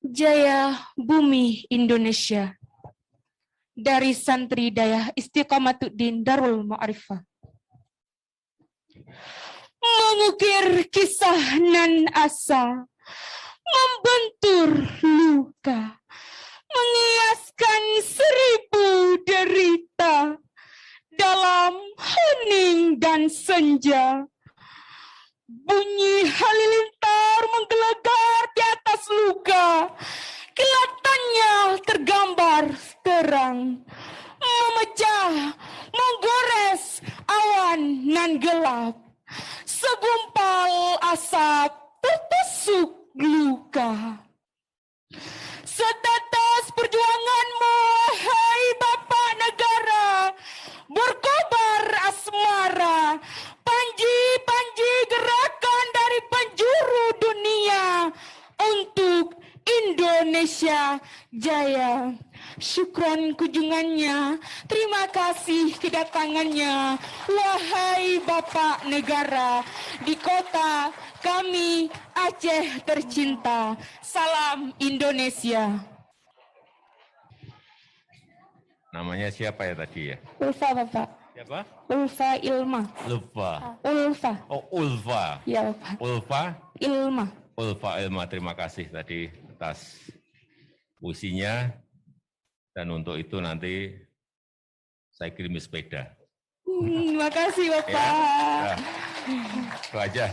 Jaya Bumi Indonesia dari Santri Daya Istiqomatuddin Darul Ma'arifah. Mengukir kisah nan asa, membentur luka, mengiaskan 1000 derita dalam hening dan senja. Bunyi halilintar menggelegar di atas luka, kelihatannya tergambar terang, memecah, menggores awan nan gelap. Segumpal asap tertusuk luka. Setetes perjuanganmu, hai Bapak Negara, berkobar asmara, panji-panji gerakan dari penjuru dunia untuk Indonesia Jaya. Syukron kunjungannya, terima kasih kedatangannya, wahai Bapak Negara, di kota kami Aceh tercinta. Salam Indonesia. Namanya siapa ya tadi ya? Ulfa, Bapak. Siapa? Ulfa Ilma. Ulfa. Ulfa. Oh, Ulfa. Ya, Bapak. Ulfa? Ilma. Ulfa Ilma, terima kasih tadi atas puisinya. Dan untuk itu nanti saya kirimi sepeda. Terima kasih, Bapak. Ya, itu aja.